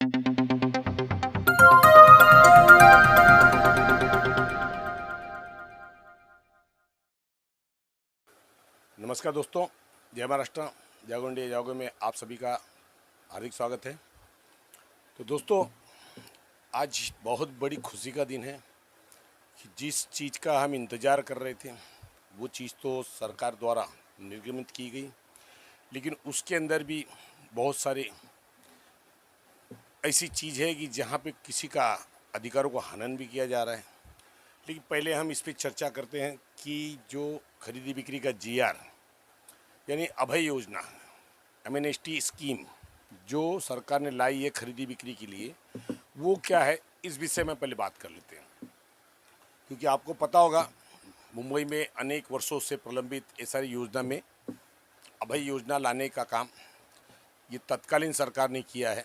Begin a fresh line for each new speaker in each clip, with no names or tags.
नमस्कार दोस्तों, जय महाराष्ट्र। जागो इंडिया जागो में आप सभी का हार्दिक स्वागत है। तो दोस्तों, आज बहुत बड़ी खुशी का दिन है कि जिस चीज़ का हम इंतज़ार कर रहे थे वो चीज़ तो सरकार द्वारा निर्गमित की गई, लेकिन उसके अंदर भी बहुत सारे ऐसी चीज़ है कि जहाँ पे किसी का अधिकारों को हनन भी किया जा रहा है। लेकिन पहले हम इस पर चर्चा करते हैं कि जो खरीदी बिक्री का जीआर यानी अभय योजना, एमनेस्टी स्कीम जो सरकार ने लाई है खरीदी बिक्री के लिए, वो क्या है, इस विषय में पहले बात कर लेते हैं। क्योंकि आपको पता होगा, मुंबई में अनेक वर्षों से प्रलंबित एसआर योजना में अभय योजना लाने का काम ये तत्कालीन सरकार ने किया है,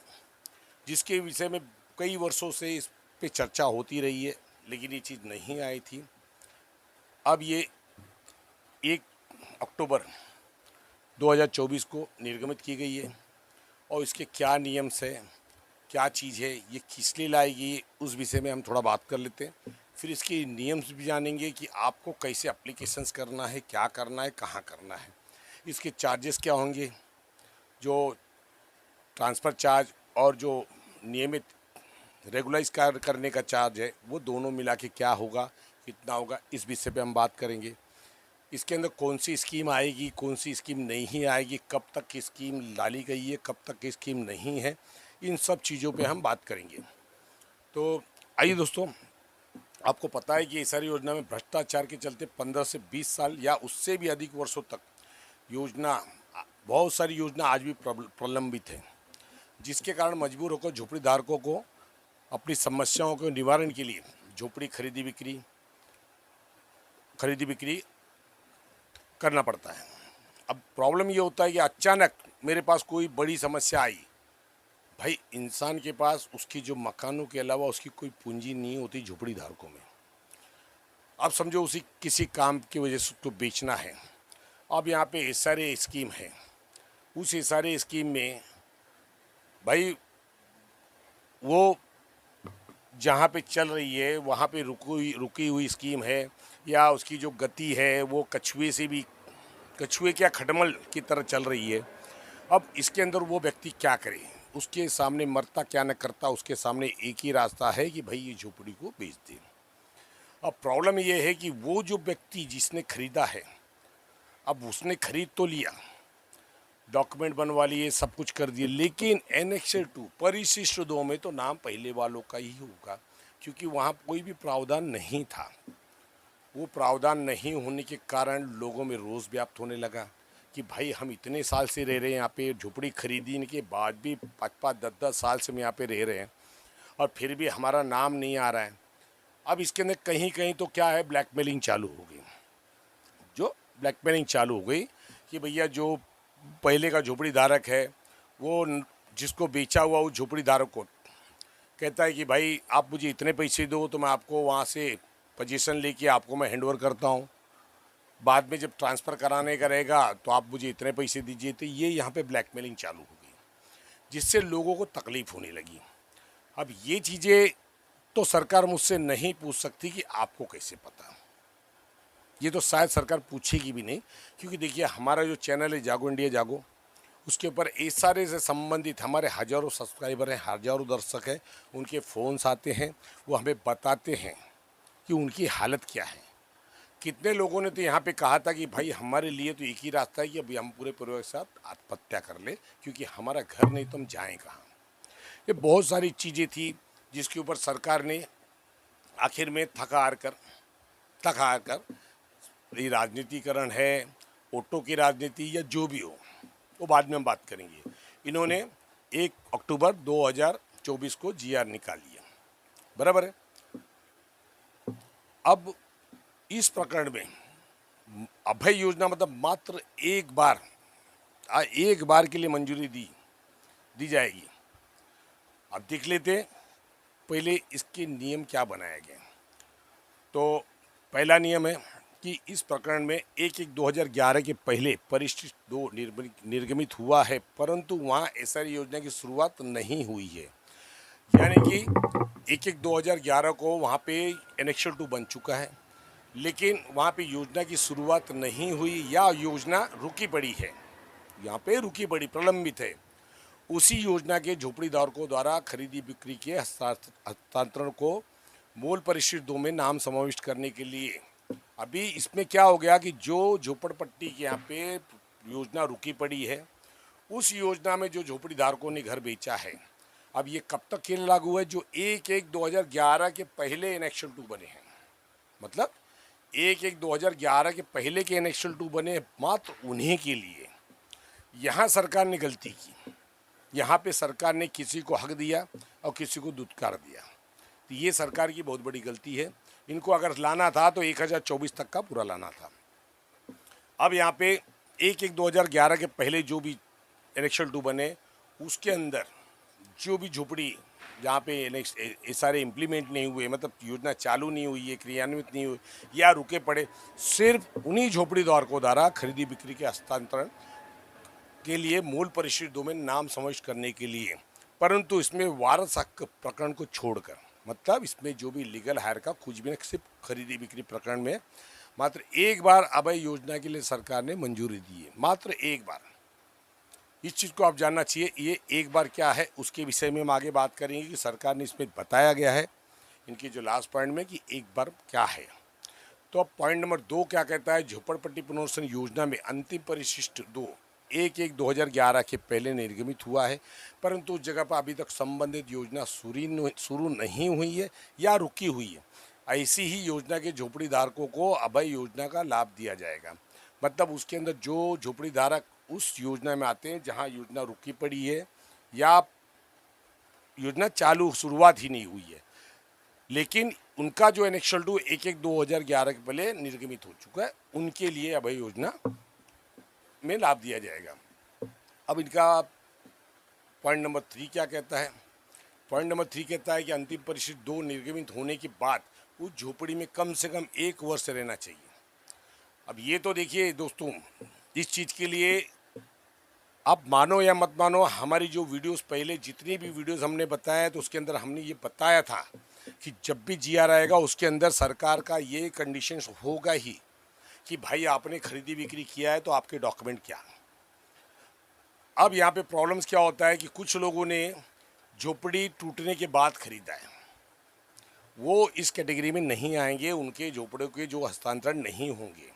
जिसके विषय में कई वर्षों से इस पे चर्चा होती रही है, लेकिन ये चीज़ नहीं आई थी। अब ये 1 अक्टूबर 2024 को निर्गमित की गई है और इसके क्या नियम्स है, क्या चीज़ है, ये किस लिए लाएगी, उस विषय में हम थोड़ा बात कर लेते हैं। फिर इसके नियम्स भी जानेंगे कि आपको कैसे एप्लीकेशंस करना है, क्या करना है, कहाँ करना है, इसके चार्जेस क्या होंगे, जो ट्रांसफ़र चार्ज और जो नियमित रेगुलाइज करने का चार्ज है वो दोनों मिला के क्या होगा, कितना होगा, इस विषय पे हम बात करेंगे। इसके अंदर कौन सी स्कीम आएगी, कौन सी स्कीम नहीं आएगी, कब तक की स्कीम डाली गई है, कब तक की स्कीम नहीं है, इन सब चीज़ों पे हम बात करेंगे। तो आइए दोस्तों, आपको पता है कि ये सारी योजना में भ्रष्टाचार के चलते 15 से 20 साल या उससे भी अधिक वर्षों तक बहुत सारी योजना आज भी प्रलंबित है, जिसके कारण मजबूर होकर झोपड़ी धारकों को अपनी समस्याओं के निवारण के लिए झोपड़ी खरीदी बिक्री करना पड़ता है। अब प्रॉब्लम ये होता है कि अचानक मेरे पास कोई बड़ी समस्या आई, भाई इंसान के पास उसकी जो मकानों के अलावा उसकी कोई पूंजी नहीं होती झोपड़ी धारकों में। अब समझो उसी किसी काम की वजह से उसको बेचना है। अब यहाँ पे एसआरए स्कीम है, उस एसआरए स्कीम में भाई वो जहाँ पे चल रही है वहाँ पे रुकी हुई स्कीम है, या उसकी जो गति है वो कछुए क्या खटमल की तरह चल रही है। अब इसके अंदर वो व्यक्ति क्या करे, उसके सामने मरता क्या न करता, उसके सामने एक ही रास्ता है कि भाई ये झोपड़ी को बेच दे। अब प्रॉब्लम ये है कि वो जो व्यक्ति जिसने खरीदा है, अब उसने खरीद तो लिया, डॉक्यूमेंट बनवा लिए, सब कुछ कर दिए, लेकिन एनेक्सर 2 परिशिष्ट 2 में तो नाम पहले वालों का ही होगा, क्योंकि वहाँ कोई भी प्रावधान नहीं था। वो प्रावधान नहीं होने के कारण लोगों में रोष व्याप्त होने लगा कि भाई हम इतने साल से रह रहे हैं यहाँ पे, झोपड़ी खरीदने के बाद भी 5-5, 10-10 साल से हम यहाँ पे रह रहे हैं और फिर भी हमारा नाम नहीं आ रहा है। अब इसके अंदर कहीं कहीं तो क्या है, ब्लैकमेलिंग चालू हो गई कि भैया जो पहले का झोपड़ी धारक है वो जिसको बेचा हुआ उस झोपड़ी धारक को कहता है कि भाई आप मुझे इतने पैसे दो तो मैं आपको वहाँ से पोजीशन लेके आपको मैं हैंडओवर करता हूँ, बाद में जब ट्रांसफ़र कराने का रहेगा तो आप मुझे इतने पैसे दीजिए। तो ये यहाँ पे ब्लैकमेलिंग चालू हो गई, जिससे लोगों को तकलीफ़ होने लगी। अब ये चीज़ें तो सरकार मुझसे नहीं पूछ सकती कि आपको कैसे पता, ये तो शायद सरकार पूछेगी भी नहीं, क्योंकि देखिए हमारा जो चैनल है जागो इंडिया जागो, उसके ऊपर इस सारे से संबंधित हमारे हज़ारों सब्सक्राइबर हैं, हज़ारों दर्शक हैं, उनके फ़ोन्स आते हैं, वो हमें बताते हैं कि उनकी हालत क्या है। कितने लोगों ने तो यहाँ पे कहा था कि भाई हमारे लिए तो एक ही रास्ता है कि अभी हम पूरे परिवार के साथ आत्महत्या कर ले, क्योंकि हमारा घर नहीं तो हम जाएँ कहाँ। ये बहुत सारी चीज़ें थी जिसके ऊपर सरकार ने आखिर में थका हार कर ये राजनीतिकरण है, ऑटो की राजनीति या जो भी हो, वो बाद में हम बात करेंगे। इन्होंने 1 अक्टूबर 2024 को जीआर निकाल लिया, बराबर है। अब इस प्रकरण में अभय योजना मतलब मात्र एक बार के लिए मंजूरी दी जाएगी। अब देख लेते हैं पहले इसके नियम क्या बनाया गया। तो पहला नियम है कि इस प्रकरण में 1/1/2011 के पहले परिशिष्ट 2 निर्गमित हुआ है, परंतु वहाँ एसआर योजना की शुरुआत नहीं हुई है। यानी कि 1/1/2011 को वहाँ पे एनेक्शन 2 बन चुका है, लेकिन वहाँ पे योजना की शुरुआत नहीं हुई या योजना रुकी पड़ी है, यहाँ पे रुकी पड़ी प्रलंबित है। उसी योजना के झोपड़ीधारकों द्वारा खरीदी बिक्री के हस्तांतरण को मूल परिशिष्ट 2 में नाम समाविष्ट करने के लिए अभी इसमें क्या हो गया कि जो झोपड़पट्टी के यहाँ पे योजना रुकी पड़ी है, उस योजना में जो झोपड़ीधारकों ने घर बेचा है, अब ये कब तक के लिए लागू है? जो 1/1/2011 के पहले एनेक्शन 2 बने हैं, मतलब 1/1/2011 के पहले के एनेक्शन 2 बने, मात्र उन्हीं के लिए। यहाँ सरकार ने गलती की, यहाँ पे सरकार ने किसी को हक दिया और किसी को दुत्कार दिया, तो ये सरकार की बहुत बड़ी गलती है। इनको अगर लाना था तो 1024 तक का पूरा लाना था। अब यहाँ पे 1/1/2011 के पहले जो भी इलेक्शन 2 बने, उसके अंदर जो भी झोपड़ी जहाँ पे ये सारे इम्प्लीमेंट नहीं हुए, मतलब योजना चालू नहीं हुई है, क्रियान्वित नहीं हुई या रुके पड़े, सिर्फ उन्हीं झोपड़ीधारकों द्वारा खरीदी बिक्री के हस्तांतरण के लिए मूल परिशिष्ट 2 में नाम समाविष्ट करने के लिए, परंतु इसमें वारस हक प्रकरण को छोड़कर, मतलब इसमें जो भी लीगल हायर का कुछ भी नहीं, सिर्फ खरीदी बिक्री प्रकरण में मात्र एक बार अभय योजना के लिए सरकार ने मंजूरी दी है, मात्र एक बार। इस चीज़ को आप जानना चाहिए, ये एक बार क्या है उसके विषय में हम आगे बात करेंगे कि सरकार ने इसमें बताया गया है इनकी जो लास्ट पॉइंट में कि एक बार क्या है। तो अब पॉइंट नंबर 2 क्या कहता है? झोपड़पट्टी पुनर्वसन योजना में अंतिम परिशिष्ट 2 1/1/2011 के पहले निर्गमित हुआ है, परंतु उस जगह पर अभी तक संबंधित योजना शुरू नहीं हुई है या रुकी हुई है। ऐसी ही योजना के झोपड़ीधारकों को अभय योजना का लाभ दिया जाएगा। मतलब उसके अंदर जो झोपड़ीधारक उस योजना में आते हैं जहां योजना रुकी पड़ी है या योजना चालू शुरुआत ही नहीं हुई है, लेकिन उनका जो एनेक्शन 2 1/1/2011 के पहले निर्गमित हो चुका है, उनके लिए अभय योजना में लाभ दिया जाएगा। अब इनका पॉइंट नंबर 3 क्या कहता है? पॉइंट नंबर 3 कहता है कि अंतिम परिशिष्ट 2 निर्गमित होने के बाद उस झोपड़ी में कम से कम 1 वर्ष रहना चाहिए। अब ये तो देखिए दोस्तों, इस चीज़ के लिए आप मानो या मत मानो, हमारी जो वीडियोस पहले जितनी भी वीडियोस हमने बताया तो उसके अंदर हमने ये बताया था कि जब भी जीआर आएगा उसके अंदर सरकार का ये कंडीशन होगा ही कि भाई आपने खरीदी बिक्री किया है तो आपके डॉक्यूमेंट क्या। अब यहाँ पे प्रॉब्लम्स क्या होता है कि कुछ लोगों ने झोपड़ी टूटने के बाद खरीदा है, वो इस कैटेगरी में नहीं आएंगे, उनके झोपड़ों के जो हस्तांतरण नहीं होंगे।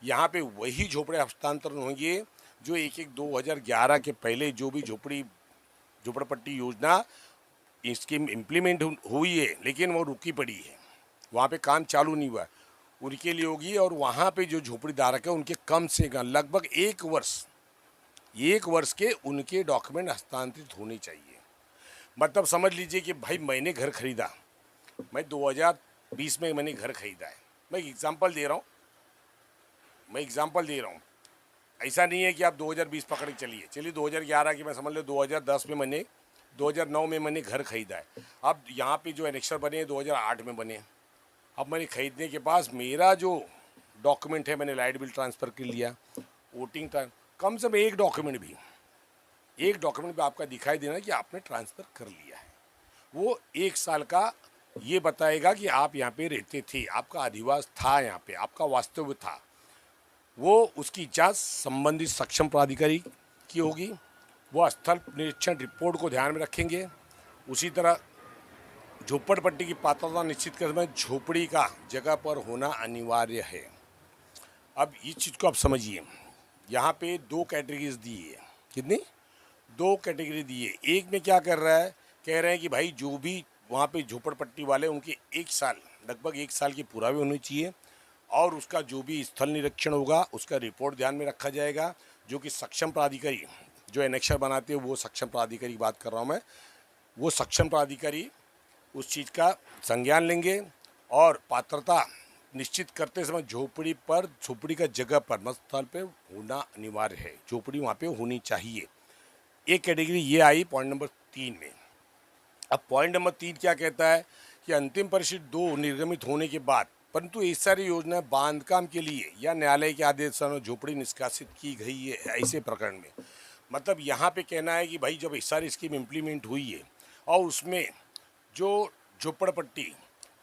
यहाँ पे वही झोपड़े हस्तांतरण होंगे जो 1/1/2011 के पहले जो भी झोपड़पट्टी योजना स्कीम इम्प्लीमेंट हुई है लेकिन वो रुकी पड़ी है, वहाँ पे काम चालू नहीं हुआ, उनके लिए होगी। और वहाँ पे जो झोपड़ीधारक है उनके कम से कम लगभग 1 वर्ष के उनके डॉक्यूमेंट हस्तांतरित होने चाहिए। मतलब समझ लीजिए कि भाई मैंने घर खरीदा, मैं 2020 में मैंने घर खरीदा है, मैं एग्जांपल दे रहा हूँ, ऐसा नहीं है कि आप 2020 पकड़ के चलिए 2011 की मैं समझ लो 2010 में मैंने 2009 में मैंने घर खरीदा है। अब यहाँ पे जो एनेक्सर बने 2008 में बने। अब मैंने खरीदने के पास मेरा जो डॉक्यूमेंट है मैंने लाइट बिल ट्रांसफ़र कर लिया, वोटिंग कम से कम एक डॉक्यूमेंट भी आपका दिखाई देना कि आपने ट्रांसफ़र कर लिया है, वो 1 साल का ये बताएगा कि आप यहाँ पे रहते थे, आपका अधिवास था, यहाँ पे आपका वास्तव्य था। वो उसकी जांच संबंधित सक्षम प्राधिकारी की होगी, वो स्थल निरीक्षण रिपोर्ट को ध्यान में रखेंगे। उसी तरह झोपड़पट्टी की पात्रता निश्चित करने में झोपड़ी का जगह पर होना अनिवार्य है। अब इस चीज़ को आप समझिए, यहाँ पे 2 कैटेगरीज दी है। कितनी? 2 कैटेगरी दी है। एक में क्या कर रहा है, कह रहे हैं कि भाई जो भी वहाँ पे झोपड़पट्टी वाले उनके 1 साल, लगभग 1 साल की पुरावे होनी चाहिए और उसका जो भी स्थल निरीक्षण होगा उसका रिपोर्ट ध्यान में रखा जाएगा, जो कि सक्षम प्राधिकारी जो एनेक्सर बनाते हैं वो सक्षम प्राधिकारी की बात कर रहा हूँ मैं, वो सक्षम प्राधिकारी उस चीज़ का संज्ञान लेंगे और पात्रता निश्चित करते समय झोपड़ी का जगह पर स्थल पे होना अनिवार्य है, झोपड़ी वहाँ पे होनी चाहिए। एक कैटेगरी ये आई पॉइंट नंबर 3 में। अब पॉइंट नंबर 3 क्या कहता है कि अंतिम परिशिष्ट 2 निर्गमित होने के बाद परंतु इस सारी योजना बांधकाम के लिए या न्यायालय के आदेश में झोपड़ी निष्कासित की गई है, ऐसे प्रकरण में। मतलब यहाँ पे कहना है कि भाई जब इस सारी स्कीम इम्प्लीमेंट हुई है और उसमें जो झोपड़पट्टी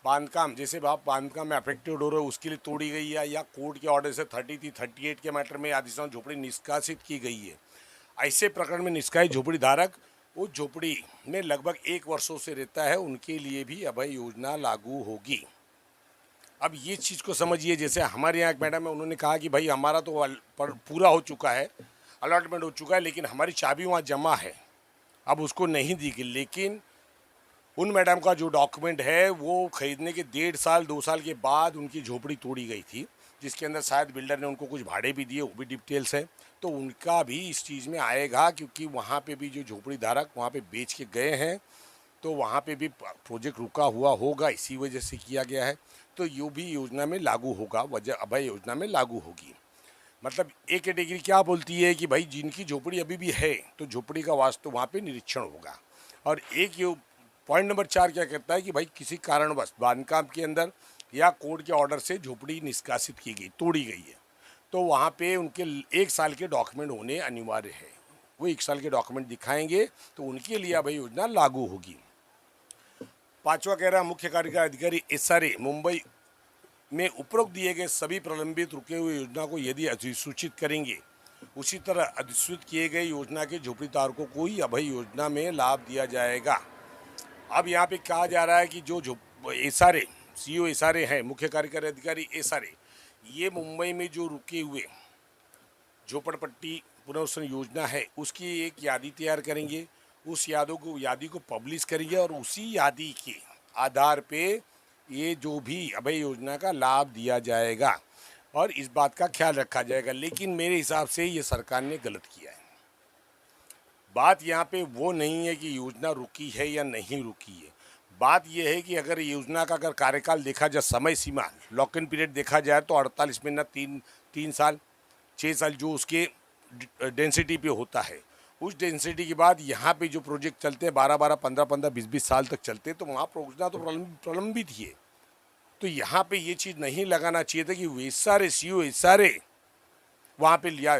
बांधकाम, जैसे आप बांधकाम में अफेक्टेड हो रहे हो उसके लिए तोड़ी गई है, या कोर्ट के ऑर्डर से 38 के मैटर में आदिवासी झोपड़ी निष्कासित की गई है, ऐसे प्रकरण में निष्कासित झोपड़ी धारक उस झोपड़ी में लगभग 1 वर्षों से रहता है, उनके लिए भी अभय योजना लागू होगी। अब ये चीज़ को समझिए, जैसे हमारे यहाँ एक मैडम है, उन्होंने कहा कि भाई हमारा तो पूरा हो चुका है, अलॉटमेंट हो चुका है, लेकिन हमारी चाबी वहाँ जमा है, अब उसको नहीं दी गई। लेकिन उन मैडम का जो डॉक्यूमेंट है वो खरीदने के 1.5 साल 2 साल के बाद उनकी झोपड़ी तोड़ी गई थी, जिसके अंदर शायद बिल्डर ने उनको कुछ भाड़े भी दिए, वो भी डिटेल्स है। तो उनका भी इस चीज़ में आएगा, क्योंकि वहाँ पे भी जो झोपड़ी धारक वहाँ पे बेच के गए हैं, तो वहाँ पे भी प्रोजेक्ट रुका हुआ होगा, इसी वजह से किया गया है। तो ये भी योजना में लागू होगा, वजह अभय योजना में लागू होगी। मतलब एक कैटेगरी क्या बोलती है कि भाई जिनकी झोपड़ी अभी भी है तो झोपड़ी का वास्तु वहाँ पे निरीक्षण होगा। और एक ये पॉइंट नंबर 4 क्या कहता है कि भाई किसी कारणवश बांधकाम के अंदर या कोर्ट के ऑर्डर से झोपड़ी निष्कासित की गई, तोड़ी गई है, तो वहाँ पे उनके 1 साल के डॉक्यूमेंट होने अनिवार्य है। वो 1 साल के डॉक्यूमेंट दिखाएंगे तो उनके लिए अभय योजना लागू होगी। 5वां कह रहा मुख्य कार्यकारी अधिकारी SRA मुंबई में उपरोक्त दिए गए सभी प्रलंबित रुके हुए योजना को यदि अधिसूचित करेंगे, उसी तरह अधिसूचित किए गए योजना के झोपड़ी धारकों को ही अभय योजना में लाभ दिया जाएगा। अब यहाँ पे कहा जा रहा है कि जो SRA CEO SRA है, मुख्य कार्यकारी अधिकारी SRA, ये मुंबई में जो रुके हुए झोपड़पट्टी पुनर्वसन योजना है उसकी एक यादी तैयार करेंगे, उस यादी को पब्लिश करेंगे, और उसी यादी के आधार पे ये जो भी अभय योजना का लाभ दिया जाएगा और इस बात का ख्याल रखा जाएगा। लेकिन मेरे हिसाब से ये सरकार ने गलत किया है। बात यहाँ पे वो नहीं है कि योजना रुकी है या नहीं रुकी है, बात यह है कि अगर योजना का अगर कार्यकाल देखा जाए, समय सीमा लॉक इन पीरियड देखा जाए तो 48 में ना 3 साल 6 साल जो उसके डेंसिटी पे होता है, उस डेंसिटी के बाद यहाँ पे जो प्रोजेक्ट चलते हैं 12 15 20 साल तक चलते हैं, तो वहाँ योजना तो प्रलंबित ही है। तो यहाँ पे ये चीज़ नहीं लगाना चाहिए था कि SRA CEO SRA वहाँ पे लिया।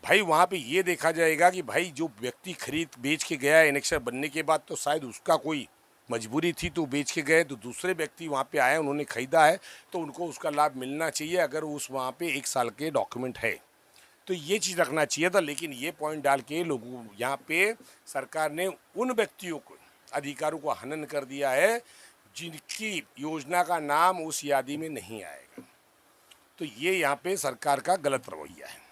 भाई वहाँ पे ये देखा जाएगा कि भाई जो व्यक्ति खरीद बेच के गया है एनेक्सर बनने के बाद, तो शायद उसका कोई मजबूरी थी तो बेच के गए, तो दूसरे व्यक्ति वहाँ पे आए, उन्होंने खरीदा है, तो उनको उसका लाभ मिलना चाहिए अगर उस वहाँ पे 1 साल के डॉक्यूमेंट है, तो ये चीज़ रखना चाहिए था। लेकिन ये पॉइंट डाल के लोगों यहाँ पे सरकार ने उन व्यक्तियों को अधिकारों को हनन कर दिया है जिनकी योजना का नाम उस यादी में नहीं आएगा। तो ये यहाँ पे सरकार का गलत रवैया है।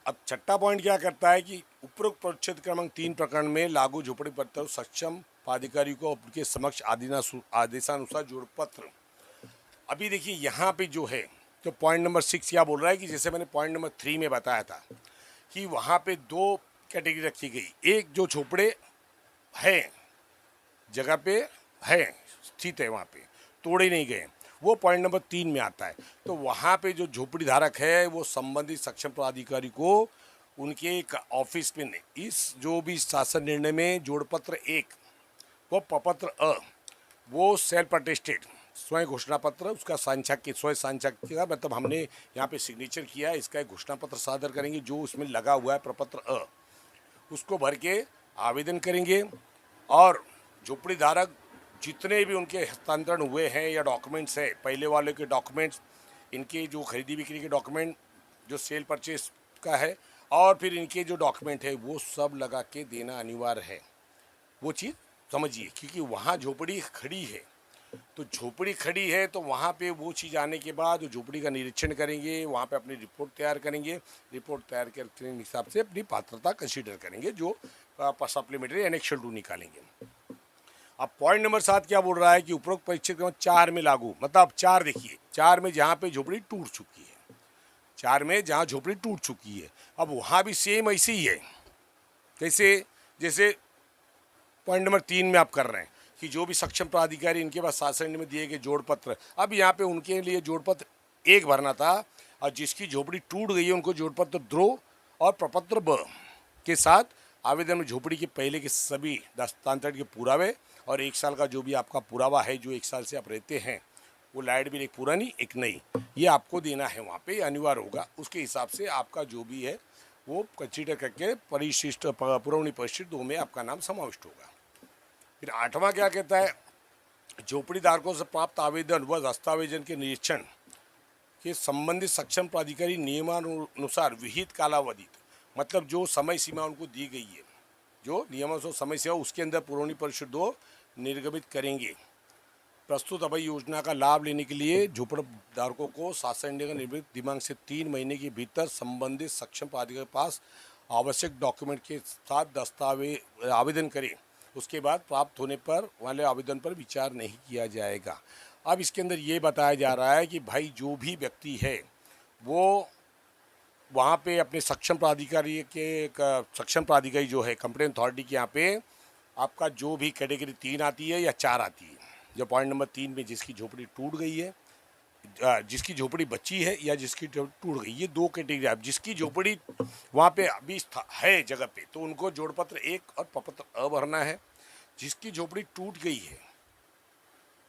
अब 6वां पॉइंट क्या करता है कि उपरोक्त परिच्छेद क्रमांक 3 प्रकरण में लागू झोपड़ी पत्र सक्षम पदाधिकारी को उनके समक्ष आदेशानुसार जोड़ पत्र। अभी देखिए यहाँ पे जो है, तो पॉइंट नंबर 6 क्या बोल रहा है कि जैसे मैंने पॉइंट नंबर 3 में बताया था कि वहाँ पे 2 कैटेगरी रखी गई। एक जो झोपड़े है जगह पे है, स्थित है, वहाँ पे तोड़े नहीं गए, वो पॉइंट नंबर 3 में आता है। तो वहाँ पे जो झोपड़ी धारक है वो संबंधित सक्षम पदाधिकारी को उनके एक ऑफिस में इस जो भी शासन निर्णय में जोड़पत्र 1 वो प्रपत्र अ वो सेल्फ अटेस्टेड स्वयं घोषणा पत्र, उसका सांख्यिक स्वयं सांख्यिक का मतलब हमने यहाँ पे सिग्नेचर किया है, इसका एक घोषणा पत्र सादर करेंगे जो उसमें लगा हुआ है प्रपत्र अ, उसको भर के आवेदन करेंगे। और झोपड़ी धारक जितने भी उनके हस्तांतरण हुए हैं या डॉक्यूमेंट्स है, पहले वाले के डॉक्यूमेंट्स, इनके जो खरीदी बिक्री के डॉक्यूमेंट जो सेल परचेस का है, और फिर इनके जो डॉक्यूमेंट है वो सब लगा के देना अनिवार्य है। वो चीज़ समझिए, क्योंकि वहाँ झोपड़ी खड़ी है, तो झोपड़ी खड़ी है तो वहाँ पे वो चीज़ आने के बाद झोपड़ी का निरीक्षण करेंगे, वहाँ पे अपनी रिपोर्ट तैयार करेंगे, रिपोर्ट तैयार करने के हिसाब से अपनी पात्रता कंसीडर करेंगे, जो सप्लीमेंट्री एनेक्शल 2 निकालेंगे। अब पॉइंट नंबर 7 क्या बोल रहा है कि उपरोक्त परिच्छेद क्रमांक 4 में लागू, मतलब 4 देखिए, 4 में जहाँ पे झोपड़ी टूट चुकी है, 4 में जहाँ झोपड़ी टूट चुकी है, अब वहाँ भी सेम ऐसे ही है। कैसे? जैसे पॉइंट नंबर 3 में आप कर रहे हैं कि जो भी सक्षम प्राधिकारी इनके पास शासन में दिए गए जोड़ पत्र, अब यहाँ पे उनके लिए जोड़ पत्र 1 भरना था, और जिसकी झोपड़ी टूट गई है उनको जोड़ पत्र 2 और प्रपत्र ब के साथ आवेदन में झोपड़ी के पहले के सभी हस्तांतरण के पुरावे और 1 साल का जो भी आपका पुरावा है, जो 1 साल से आप रहते हैं, वो लाइट बिल एक पुरानी एक नई, ये आपको देना है, वहाँ पे अनिवार्य होगा। उसके हिसाब से आपका जो भी है वो कंसीडर करके परिशिष्ट पुरवनी परिशिष्ट 2 में आपका नाम समाविष्ट होगा। फिर 8वां क्या कहता है, झोपड़ी धारकों से प्राप्त आवेदन व दस्तावेजन के निरीक्षण के संबंधित सक्षम प्राधिकारी नियमानुसार विहित कालावधि, मतलब जो समय सीमा उनको दी गई है, जो नियमानुसार समय सीमा उसके अंदर पुरवनी परिषद दो निर्गमित करेंगे। प्रस्तुत अभय योजना का लाभ लेने के लिए झोपड़ धारकों को शासन का निर्मित दिमाग से 3 महीने के भीतर संबंधित सक्षम प्राधिकारी के पास आवश्यक डॉक्यूमेंट के साथ दस्तावेज आवेदन करें। उसके बाद प्राप्त होने पर वाले आवेदन पर विचार नहीं किया जाएगा। अब इसके अंदर ये बताया जा रहा है कि भाई जो भी व्यक्ति है वो वहाँ पे अपने सक्षम प्राधिकारी जो है कंप्लेंट अथॉरिटी के यहाँ पे आपका जो भी कैटेगरी 3 आती है या 4 आती है, जो पॉइंट नंबर 3 में जिसकी झोपड़ी टूट गई है, जिसकी झोपड़ी बची है या जिसकी टूट गई, ये 2 कैटेगरी। आप जिसकी झोपड़ी वहाँ पे अभी है जगह पे, तो उनको जोड़पत्र 1 और प्रपत्र अ भरना है। जिसकी झोपड़ी टूट गई है,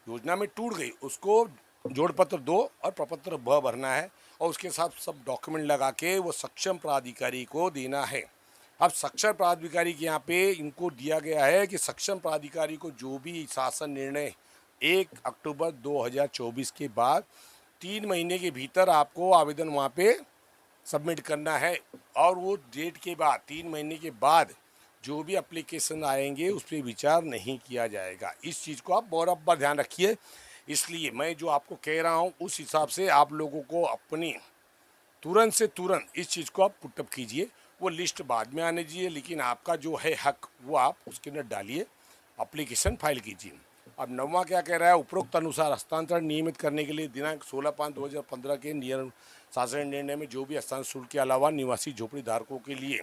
योजना में टूट गई, उसको जोड़पत्र 2 और प्रपत्र ब भरना है और उसके साथ सब डॉक्यूमेंट लगा के वो सक्षम प्राधिकारी को देना है। अब सक्षम प्राधिकारी के यहाँ पे इनको दिया गया है कि सक्षम प्राधिकारी को जो भी शासन निर्णय 1 अक्टूबर 2024 के बाद 3 महीने के भीतर आपको आवेदन वहाँ पे सबमिट करना है और वो डेट के बाद 3 महीने के बाद जो भी एप्लीकेशन आएंगे उस पर विचार नहीं किया जाएगा। इस चीज़ को आप बराबर ध्यान रखिए। इसलिए मैं जो आपको कह रहा हूँ उस हिसाब से आप लोगों को अपनी तुरंत से तुरंत इस चीज़ को आप पुटअप कीजिए। वो लिस्ट बाद में आने दीजिए, लेकिन आपका जो है हक वो आप उसके अंदर डालिए, एप्लीकेशन फाइल कीजिए। अब 9वां क्या कह रहा है, उपरोक्त अनुसार हस्तांतरण नियमित करने के लिए दिनांक 16/5/2015 के नियम शासन निर्णय में जो भी हस्तांतरण शुल्क के अलावा निवासी झोपड़ी धारकों के लिए,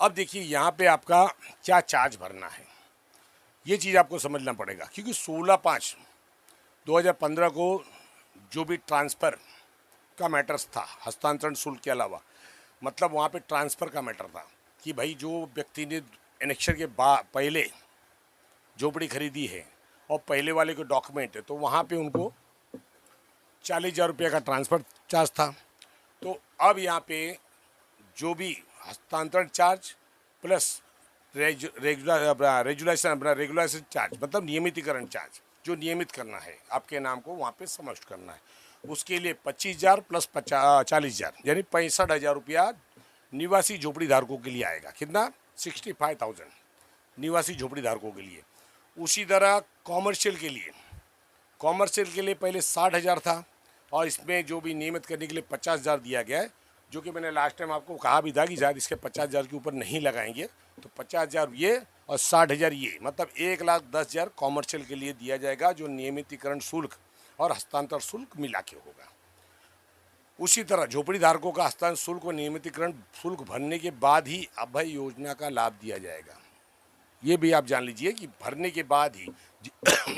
अब देखिए यहाँ पे आपका क्या चार्ज भरना है, ये चीज़ आपको समझना पड़ेगा। क्योंकि 16/5/2015 को जो भी ट्रांसफ़र का मैटर्स था हस्तांतरण शुल्क के अलावा, मतलब वहाँ पे ट्रांसफ़र का मैटर था कि भाई जो व्यक्ति ने एनेक्शन के पहले झोपड़ी खरीदी है और पहले वाले को डॉक्यूमेंट है, तो वहाँ पे उनको 40,000 रुपये का ट्रांसफ़र चार्ज था। तो अब यहाँ पे जो भी हस्तांतरण चार्ज प्लस रेगुलेशन चार्ज, मतलब नियमितीकरण चार्ज, जो नियमित करना है आपके नाम को वहाँ पे समाविष्ट करना है, उसके लिए 25,000 प्लस 40,000 यानी 65,000 रुपया निवासी झोपड़ी धारकों के लिए आएगा। कितना? 65,000 निवासी झोपड़ी धारकों के लिए। उसी तरह कॉमर्शियल के लिए पहले 60,000 था और इसमें जो भी नियमित करने के लिए 50,000 दिया गया है, जो कि मैंने लास्ट टाइम आपको कहा भी था कि शायद इसके 50,000 के ऊपर नहीं लगाएंगे, तो 50,000 ये और 60,000 ये, मतलब 1,10,000 कॉमर्शियल के लिए दिया जाएगा, जो नियमितीकरण शुल्क और हस्तांतरण शुल्क मिला के होगा। उसी तरह झोपड़ी धारकों का हस्तांतरण शुल्क और नियमितीकरण शुल्क भरने के बाद ही अभय योजना का लाभ दिया जाएगा। ये भी आप जान लीजिए कि भरने के बाद ही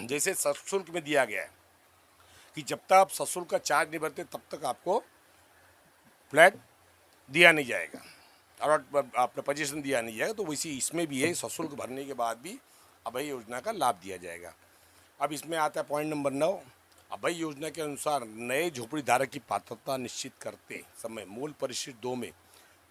जैसे सशुल्क में दिया गया है कि जब तक आप सशुल्क का चार्ज नहीं भरते तब तक आपको फ्लैट दिया नहीं जाएगा और अपना पोजीशन दिया नहीं जाएगा, तो वैसे इसमें भी है, सशुल्क भरने के बाद भी अभय योजना का लाभ दिया जाएगा। अब इसमें आता है पॉइंट नंबर 9, अभय योजना के अनुसार नए झोपड़ी धारक की पात्रता निश्चित करते समय मूल परिशिष्ट 2 में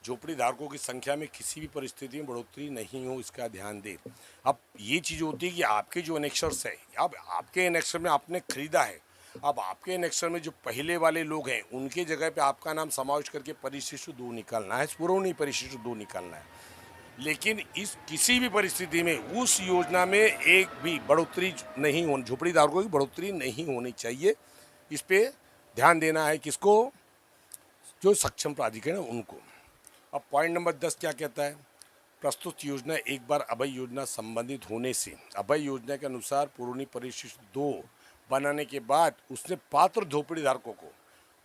झोपड़ी धारकों की संख्या में किसी भी परिस्थिति में बढ़ोतरी नहीं हो, इसका ध्यान दें। अब ये चीज़ होती है कि आपके जो एनेक्शर्स है, अब आपके एनेक्शर में आपने खरीदा है, अब आपके एनेक्शर में जो पहले वाले लोग हैं उनके जगह पे आपका नाम समावेश करके परिशिष्ट 2 निकालना है, पुरवनी परिशिष्ट 2 निकालना है। लेकिन इस किसी भी परिस्थिति में उस योजना में एक भी बढ़ोतरी नहीं होनी, झोपड़ी धारकों की बढ़ोतरी नहीं होनी चाहिए। इस पे ध्यान देना है किसको? जो सक्षम प्राधिकरण उनको। अब पॉइंट नंबर 10 क्या कहता है, प्रस्तुत योजना एक बार अभय योजना संबंधित होने से अभय योजना के अनुसार पुरवनी परिशिष्ट 2 बनाने के बाद उसने पात्र झोपड़ी धारकों को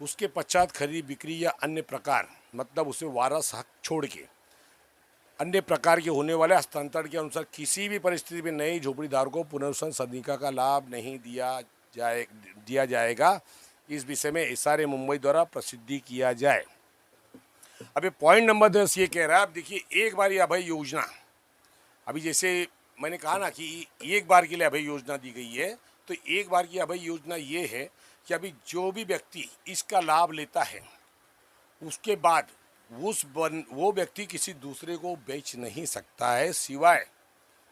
उसके पश्चात खरीद बिक्री या अन्य प्रकार, मतलब उसे वारस हक छोड़ के अन्य प्रकार के होने वाले हस्तांतरण के अनुसार किसी भी परिस्थिति में नई झोपड़ी धारकों को पुनर्वसन सदनिका का लाभ नहीं दिया जाएगा। इस विषय में एसआरए मुंबई द्वारा प्रसिद्धि किया जाए। अभी पॉइंट नंबर 10 ये कह रहा है, अब देखिए एक बार ये अभय योजना, अभी जैसे मैंने कहा ना कि एक बार के लिए अभय योजना दी गई है, तो एक बार की अभय योजना ये है कि अभी जो भी व्यक्ति इसका लाभ लेता है उसके बाद वो व्यक्ति किसी दूसरे को बेच नहीं सकता है, सिवाय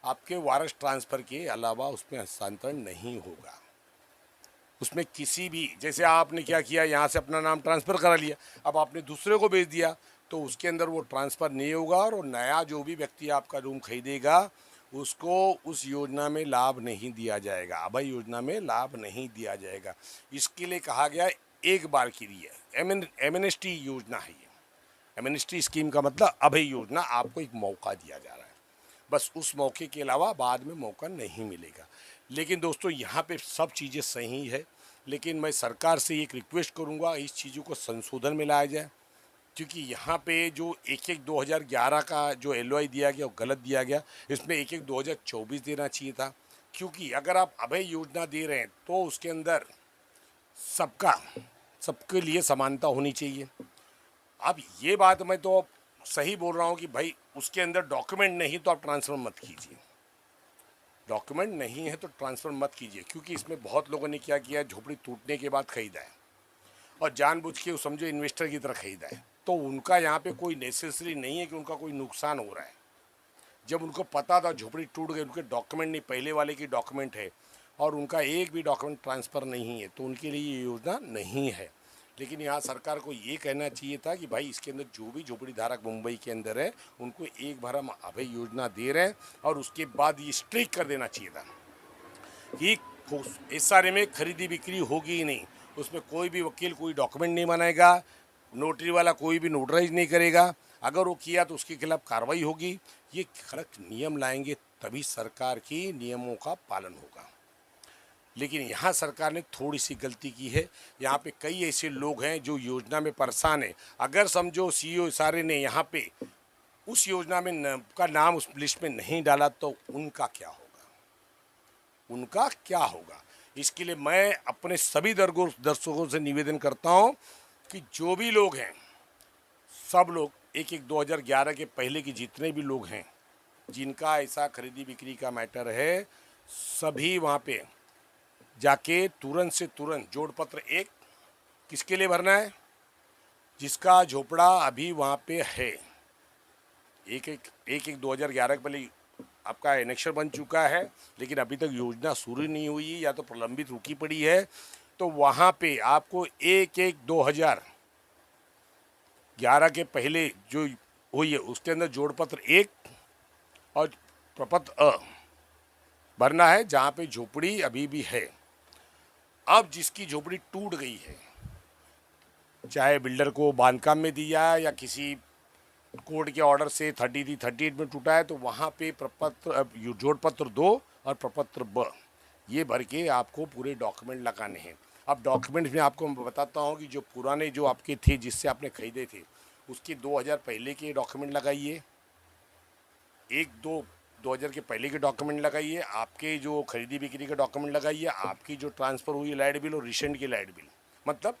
आपके वारस ट्रांसफ़र के अलावा उसमें हस्तांतरण नहीं होगा। उसमें किसी भी, जैसे आपने क्या किया, यहाँ से अपना नाम ट्रांसफ़र करा लिया, अब आपने दूसरे को भेज दिया, तो उसके अंदर वो ट्रांसफ़र नहीं होगा और नया जो भी व्यक्ति आपका रूम खरीदेगा उसको उस योजना में लाभ नहीं दिया जाएगा, अभय योजना में लाभ नहीं दिया जाएगा। इसके लिए कहा गया एक बार के लिए एमएनएसटी योजना है ये। एमएनएसटी स्कीम का मतलब अभय योजना, आपको एक मौका दिया जा रहा है, बस उस मौके के अलावा बाद में मौका नहीं मिलेगा। लेकिन दोस्तों यहाँ पे सब चीज़ें सही है, लेकिन मैं सरकार से एक रिक्वेस्ट करूँगा इस चीज़ों को संशोधन में लाया जाए, क्योंकि यहाँ पे जो 1/1/2011 का जो एलओआई दिया गया वो गलत दिया गया। इसमें 1/1/2024 देना चाहिए था, क्योंकि अगर आप अभय योजना दे रहे हैं तो उसके अंदर सबके लिए समानता होनी चाहिए। अब ये बात मैं तो सही बोल रहा हूँ कि भाई उसके अंदर डॉक्यूमेंट नहीं तो आप ट्रांसफ़र मत कीजिए, डॉक्यूमेंट नहीं है तो ट्रांसफ़र मत कीजिए, क्योंकि इसमें बहुत लोगों ने क्या किया, झोपड़ी टूटने के बाद खरीदा है और जानबूझ के समझो इन्वेस्टर की तरह खरीदा है, तो उनका यहाँ पे कोई नेसेसरी नहीं है कि उनका कोई नुकसान हो रहा है। जब उनको पता था झोपड़ी टूट गई, उनके डॉक्यूमेंट नहीं, पहले वाले की डॉक्यूमेंट है और उनका एक भी डॉक्यूमेंट ट्रांसफ़र नहीं है, तो उनके लिए ये योजना नहीं है। लेकिन यहाँ सरकार को ये कहना चाहिए था कि भाई इसके अंदर जो भी झोपड़ी धारक मुंबई के अंदर है उनको एक बार हम अभय योजना दे रहे हैं, और उसके बाद ये स्ट्रिक्ट कर देना चाहिए था कि इस सारे में खरीदी बिक्री होगी ही नहीं, उसमें कोई भी वकील कोई डॉक्यूमेंट नहीं बनाएगा, नोटरी वाला कोई भी नोटराइज नहीं करेगा, अगर वो किया तो उसके खिलाफ कार्रवाई होगी। ये कड़क नियम लाएंगे तभी सरकार की नियमों का पालन होगा। लेकिन यहाँ सरकार ने थोड़ी सी गलती की है, यहाँ पे कई ऐसे लोग हैं जो योजना में परेशान हैं। अगर समझो सीईओ सारे ने यहाँ पे उस योजना में का नाम उस लिस्ट में नहीं डाला तो उनका क्या होगा, उनका क्या होगा। इसके लिए मैं अपने सभी दर्शकों से निवेदन करता हूँ कि जो भी लोग हैं, सब लोग 1/1/2011 के पहले के जितने भी लोग हैं जिनका ऐसा खरीदी बिक्री का मैटर है, सभी वहाँ पे जाके तुरंत से तुरंत जोड़ पत्र एक किसके लिए भरना है, जिसका झोपड़ा अभी वहाँ पे है। 1/1/2011 के पहले आपका एनेक्शर बन चुका है, लेकिन अभी तक योजना शुरू नहीं हुई या तो प्रलंबित रुकी पड़ी है, तो वहाँ पे आपको 1/1/2011 के पहले जो हुई है उसके अंदर जोड़ पत्र एक और प्रपत्र अ भरना है, जहाँ पे झोपड़ी अभी भी है। अब जिसकी झोपड़ी टूट गई है, चाहे बिल्डर को बांधकाम में दिया या किसी कोर्ट के ऑर्डर से 33-38 में टूटा है, तो वहाँ पे प्रपत्र जोड़ पत्र 2 और प्रपत्र ब ये भर के आपको पूरे डॉक्यूमेंट लगाने हैं। अब डॉक्यूमेंट्स में आपको मैं बताता हूँ कि जो पुराने जो आपके थे जिससे आपने खरीदे थे उसके 2000 पहले के डॉक्यूमेंट लगाइए, 2000 के पहले के डॉक्यूमेंट लगाइए, आपके जो खरीदी बिक्री के डॉक्यूमेंट लगाइए, आपकी जो ट्रांसफ़र हुई लाइट बिल और रिसेंट की लाइट बिल, मतलब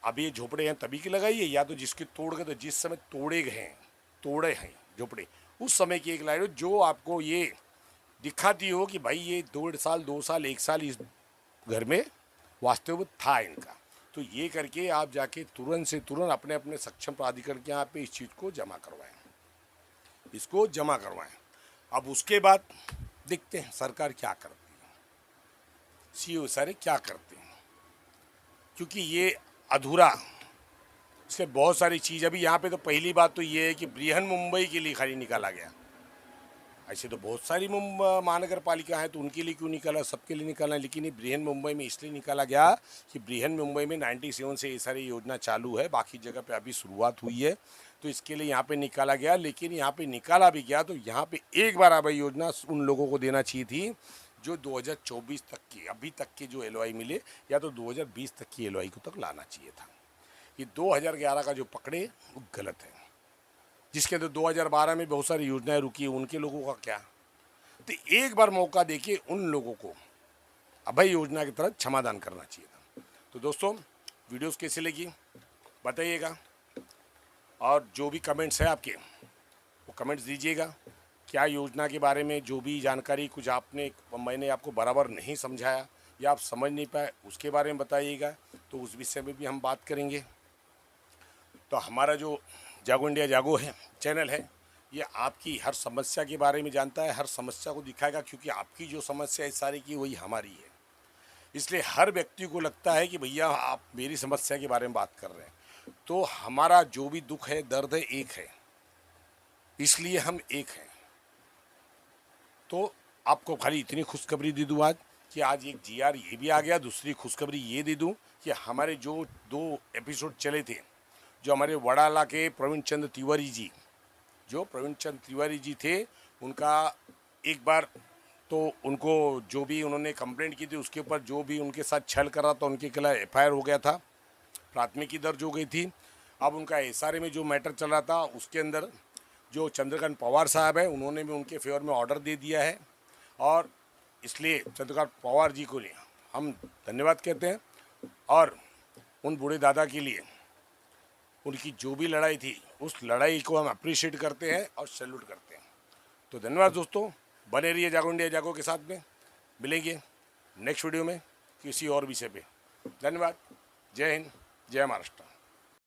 अब ये झोपड़े हैं तभी के लगाइए, या तो जिसके तोड़ गए तो जिस समय तोड़े हैं झोपड़े उस समय की एक लाइट जो आपको ये दिखाती हो कि भाई ये 2.5 साल 2 साल 1 साल इस घर में वास्तव में था इनका। तो ये करके आप जाके तुरंत से तुरंत अपने अपने सक्षम प्राधिकरण के यहाँ पे इस चीज़ को जमा करवाएं, इसको जमा करवाएं। अब उसके बाद देखते हैं सरकार क्या करती है, सीईओ सारे क्या करते हैं, क्योंकि ये अधूरा इससे बहुत सारी चीज़ अभी यहाँ पे तो पहली बात तो ये है कि बृहन मुंबई के लिए खाली निकाला गया। ऐसे तो बहुत सारी महानगर पालिका है तो उनके लिए क्यों निकाला, सबके लिए निकाला, लेकिन ये बृहन मुंबई में इसलिए निकाला गया कि बृहन मुंबई में 97 से ये सारी योजना चालू है, बाकी जगह पे अभी शुरुआत हुई है, तो इसके लिए यहाँ पे निकाला गया। लेकिन यहाँ पे निकाला भी गया तो यहाँ पे एक बार अभय योजना उन लोगों को देना चाहिए थी जो 2024 तक की अभी तक के जो एलओआई मिले, या तो 2020 तक की एलओआई को तक लाना चाहिए था। ये 2011 का जो पकड़े वो गलत है, जिसके अंदर 2012 में बहुत सारी योजनाएं रुकी, उनके लोगों का क्या। तो एक बार मौका देके उन लोगों को अभय योजना की तरह क्षमादान करना चाहिए था। तो दोस्तों वीडियोस कैसे लगी बताइएगा, और जो भी कमेंट्स है आपके वो कमेंट्स दीजिएगा। क्या योजना के बारे में जो भी जानकारी कुछ मैंने आपको बराबर नहीं समझाया या आप समझ नहीं पाए उसके बारे में बताइएगा, तो उस विषय में भी हम बात करेंगे। तो हमारा जो जागो इंडिया जागो है चैनल है, ये आपकी हर समस्या के बारे में जानता है, हर समस्या को दिखाएगा, क्योंकि आपकी जो समस्या है सारी की वही हमारी है। इसलिए हर व्यक्ति को लगता है कि भैया आप मेरी समस्या के बारे में बात कर रहे हैं, तो हमारा जो भी दुख है, दर्द है, एक है, इसलिए हम एक हैं। तो आपको खाली इतनी खुशखबरी दे दूँ आज कि आज एक जीआर ये भी आ गया। दूसरी खुशखबरी ये दे दूँ कि हमारे जो 2 एपिसोड चले थे, जो हमारे वडाला के प्रवीण चंद्र तिवारी जी थे, उनका एक बार तो उनको जो भी उन्होंने कंप्लेंट की थी उसके ऊपर जो भी उनके साथ छल कर रहा था उनके खिलाफ एफआईआर हो गया था, प्राथमिकी दर्ज हो गई थी। अब उनका एसआरए में जो मैटर चल रहा था उसके अंदर जो चंद्रकांत पवार साहब है उन्होंने भी उनके फेवर में ऑर्डर दे दिया है, और इसलिए चंद्रकांत पवार जी को लिए हम धन्यवाद कहते हैं। और उन बूढ़े दादा के लिए उनकी जो भी लड़ाई थी उस लड़ाई को हम अप्रिशिएट करते हैं और सैल्यूट करते हैं। तो धन्यवाद दोस्तों, बने रहिए जागो इंडिया जागो के साथ में। मिलेंगे नेक्स्ट वीडियो में किसी और विषय पे। धन्यवाद। जय हिंद, जय महाराष्ट्र।